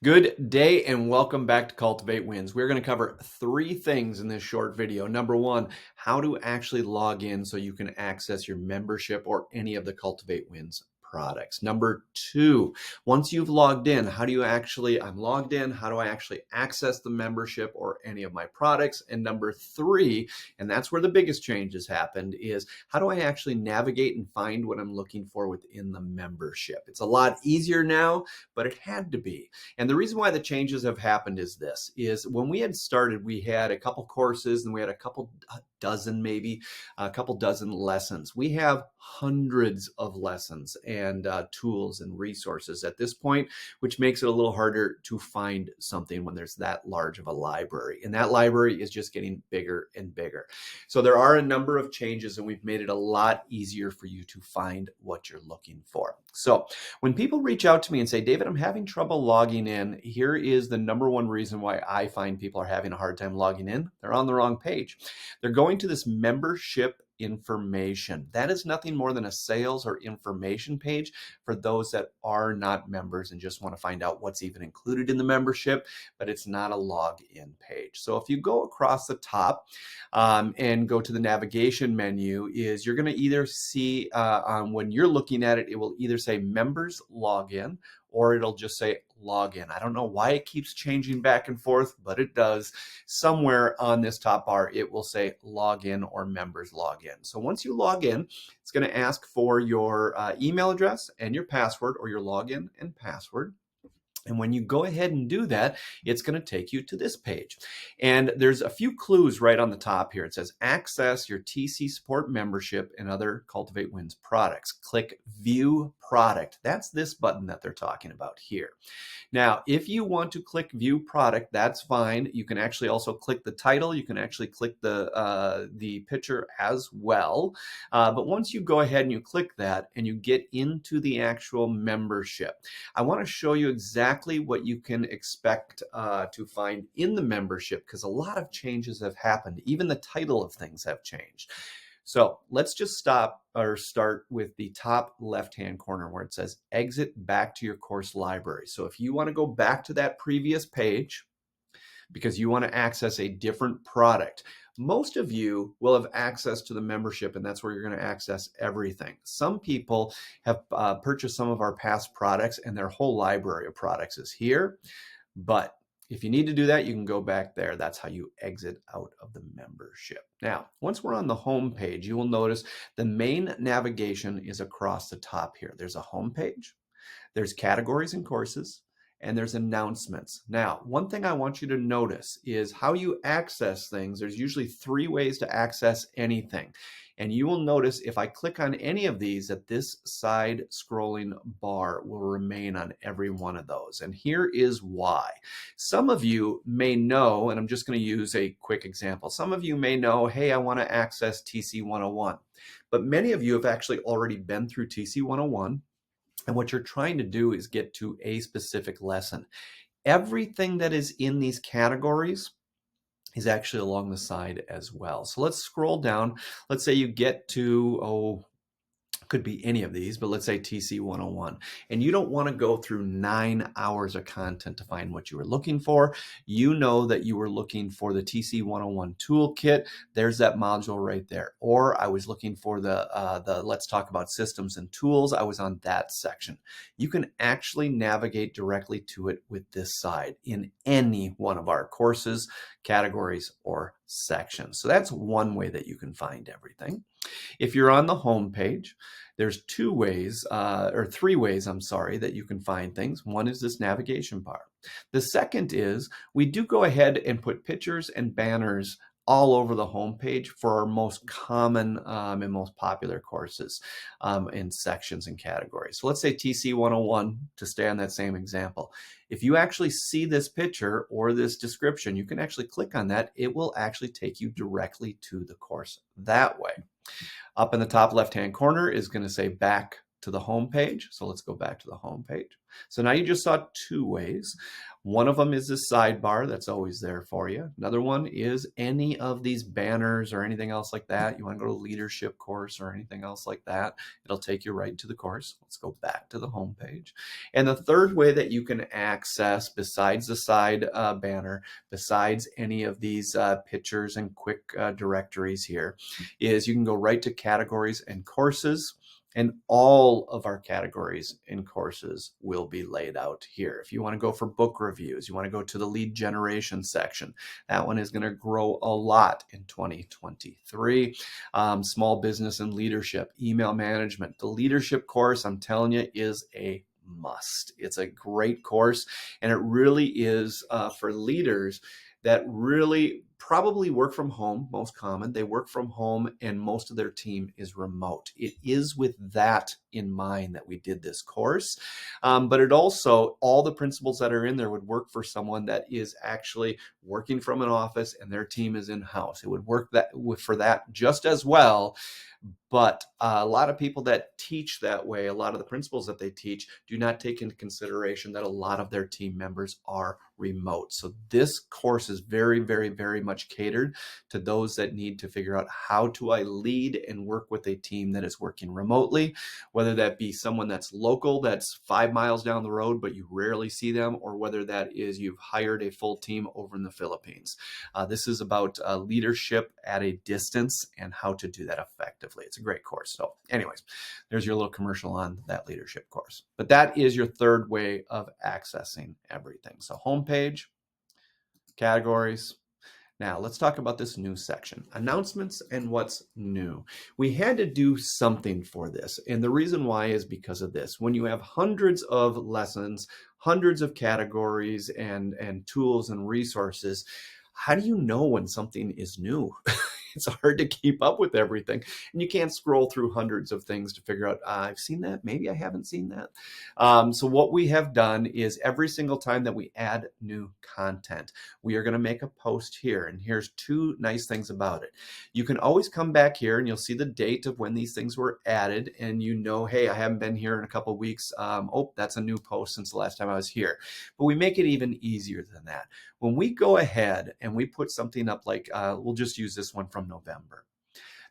Good day and welcome back to Cultivate Wins. We're going to cover three things in this short video. Number one, how to actually log in so you can access your membership or any of the Cultivate Wins products. Number two, once you've logged in, I'm logged in, how do I actually access the membership or any of my products? And number three, and that's where the biggest change has happened, is how do I actually navigate and find what I'm looking for within the membership? It's a lot easier now, but it had to be. And the reason why the changes have happened is this, is when we had started, we had a couple courses and we had a couple dozen, maybe a couple dozen lessons. We have hundreds of lessons and tools and resources at this point, which makes it a little harder to find something when there's that large of a library. And that library is just getting bigger and bigger. So there are a number of changes and we've made it a lot easier for you to find what you're looking for. So when people reach out to me and say, David, I'm having trouble logging in, here is the number one reason why I find people are having a hard time logging in. They're on the wrong page. They're going to this membership information. That is nothing more than a sales or information page for those that are not members and just want to find out what's even included in the membership, but it's not a login page. So if you go across the top and go to the navigation menu, is you're going to either see when you're looking at it, it will either say members login or it'll just say login. I don't know why it keeps changing back and forth, but it does. Somewhere on this top bar, it will say login or members login. So once you log in, it's going to ask for your email address and your password, or your login and password. And when you go ahead and do that, it's going to take you to this page. And there's a few clues right on the top here. It says access your TC support membership and other Cultivate Wins products. Click view product. That's this button that they're talking about here. Now, if you want to click view product, that's fine. You can actually also click the title. You can actually click the picture as well. But once you go ahead and you click that and you get into the actual membership, I want to show you exactly what you can expect to find in the membership, because a lot of changes have happened. Even the title of things have changed. So let's just start with the top left-hand corner where it says exit back to your course library. So if you want to go back to that previous page because you want to access a different product, most of you will have access to the membership, and that's where you're going to access everything. Some people have purchased some of our past products and their whole library of products is here. But if you need to do that, you can go back there. That's how you exit out of the membership. Now, once we're on the home page, you will notice the main navigation is across the top here. There's a home page, there's categories and courses, and there's announcements. Now, one thing I want you to notice is how you access things. There's usually three ways to access anything. And you will notice if I click on any of these that this side scrolling bar will remain on every one of those. And here is why. Some of you may know, and I'm just going to use a quick example. Some of you may know, hey, I want to access TC 101. But many of you have actually already been through TC 101. And what you're trying to do is get to a specific lesson. Everything that is in these categories is actually along the side as well. So let's scroll down. Let's say you get to, could be any of these, but let's say TC 101. And you don't want to go through 9 hours of content to find what you were looking for. You know that you were looking for the TC 101 toolkit. There's that module right there. Or I was looking for the let's talk about systems and tools. I was on that section. You can actually navigate directly to it with this side in any one of our courses, categories, or sections. So that's one way that you can find everything. If you're on the home page, there's three ways, that you can find things. One is this navigation bar. The second is we do go ahead and put pictures and banners all over the homepage for our most common and most popular courses in sections and categories. So let's say TC 101, to stay on that same example. If you actually see this picture or this description, you can actually click on that. It will actually take you directly to the course that way. Up in the top left-hand corner is going to say back to the home page. So let's go back to the home page. So now you just saw two ways. One of them is this sidebar that's always there for you. Another one is any of these banners or anything else like that. You want to go to leadership course or anything else like that, it'll take you right to the course. Let's go back to the home page. And the third way that you can access, besides the side banner, besides any of these pictures and quick directories here, is you can go right to categories and courses. And all of our categories and courses will be laid out here. If you want to go for book reviews, you want to go to the lead generation section, that one is going to grow a lot in 2023. Small business and leadership, email management. The leadership course, I'm telling you, is a must. It's a great course, and it really is for leaders that really probably work from home. Most common, they work from home and most of their team is remote. It is with that in mind that we did this course, but it also, all the principles that are in there would work for someone that is actually working from an office and their team is in-house. It would work for that just as well. But a lot of people that teach that way, a lot of the principles that they teach do not take into consideration that a lot of their team members are remote. So this course is very, very, very much catered to those that need to figure out how do I lead and work with a team that is working remotely, whether that be someone that's local, that's 5 miles down the road, but you rarely see them, or whether that is you've hired a full team over in the Philippines. This is about leadership at a distance and how to do that effectively. It's a great course. So anyways, there's your little commercial on that leadership course. But that is your third way of accessing everything. So homepage, categories. Now let's talk about this new section, announcements and what's new. We had to do something for this. And the reason why is because of this. When you have hundreds of lessons, hundreds of categories and tools and resources, how do you know when something is new? It's hard to keep up with everything. And you can't scroll through hundreds of things to figure out, I've seen that, maybe I haven't seen that. So what we have done is every single time that we add new content, we are going to make a post here. And here's two nice things about it. You can always come back here and you'll see the date of when these things were added. And you know, hey, I haven't been here in a couple of weeks. Oh, that's a new post since the last time I was here. But we make it even easier than that. When we go ahead and we put something up like, we'll just use this one from November.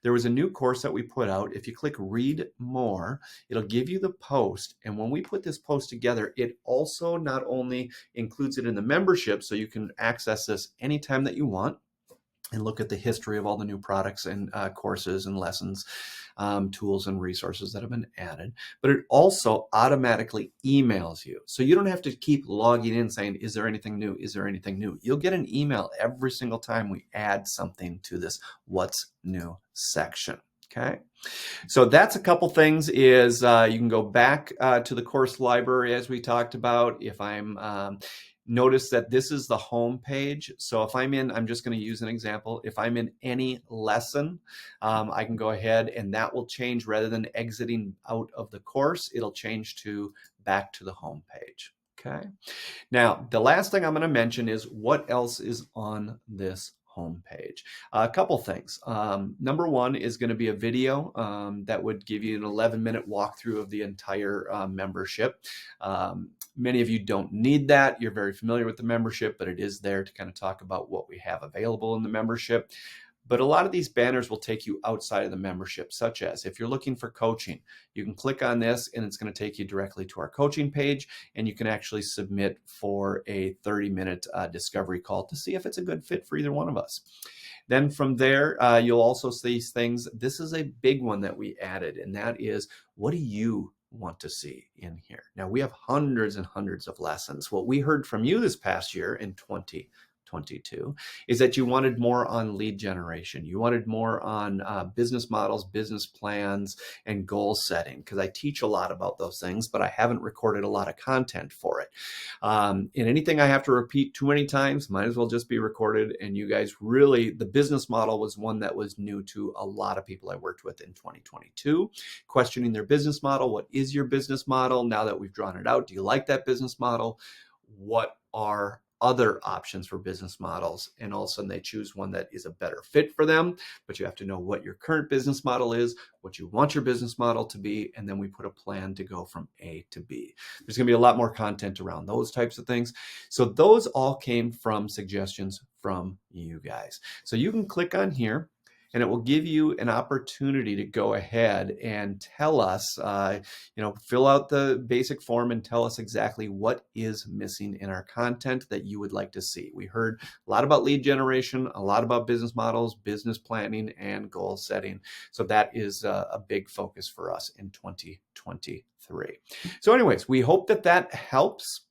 There was a new course that we put out. If you click read more, it'll give you the post. And when we put this post together, it also not only includes it in the membership, so you can access this anytime that you want and look at the history of all the new products and courses and lessons, tools and resources that have been added, but it also automatically emails you. So you don't have to keep logging in saying, is there anything new? Is there anything new? You'll get an email every single time we add something to this what's new section. Okay, so that's a couple things is you can go back to the course library as we talked about. If I'm notice that this is the home page. So if I'm in, I'm just going to use an example. If I'm in any lesson, I can go ahead and that will change rather than exiting out of the course, it'll change to back to the home page. Okay. Now, the last thing I'm going to mention is what else is on this homepage. A couple things. Number one is going to be a video that would give you an 11-minute walkthrough of the entire membership. Many of you don't need that. You're very familiar with the membership, but it is there to kind of talk about what we have available in the membership. But a lot of these banners will take you outside of the membership, such as if you're looking for coaching, you can click on this and it's going to take you directly to our coaching page, and you can actually submit for a 30-minute discovery call to see if it's a good fit for either one of us. Then from there, you'll also see things. This is a big one that we added, and that is, what do you want to see in here? Now, we have hundreds and hundreds of lessons. What we heard from you this past year in 2022 is that you wanted more on lead generation. You wanted more on business models, business plans, and goal setting, because I teach a lot about those things, but I haven't recorded a lot of content for it. And anything I have to repeat too many times might as well just be recorded. And you guys really, the business model was one that was new to a lot of people I worked with in 2022, questioning their business model. What is your business model? Now that we've drawn it out, do you like that business model? What are other options for business models, and all of a sudden they choose one that is a better fit for them. But you have to know what your current business model is, what you want your business model to be, and then we put a plan to go from A to B. There's going to be a lot more content around those types of things. So those all came from suggestions from you guys. So you can click on here, and it will give you an opportunity to go ahead and tell us, fill out the basic form and tell us exactly what is missing in our content that you would like to see. We heard a lot about lead generation, a lot about business models, business planning, and goal setting. So that is a big focus for us in 2023. So anyways, we hope that that helps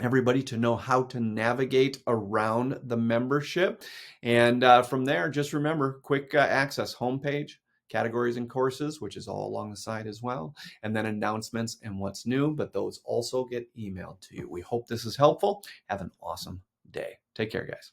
everybody to know how to navigate around the membership. And from there, just remember, quick access, homepage, categories and courses, which is all along the side as well, and then announcements and what's new, but those also get emailed to you. We hope this is helpful. Have an awesome day. Take care, guys.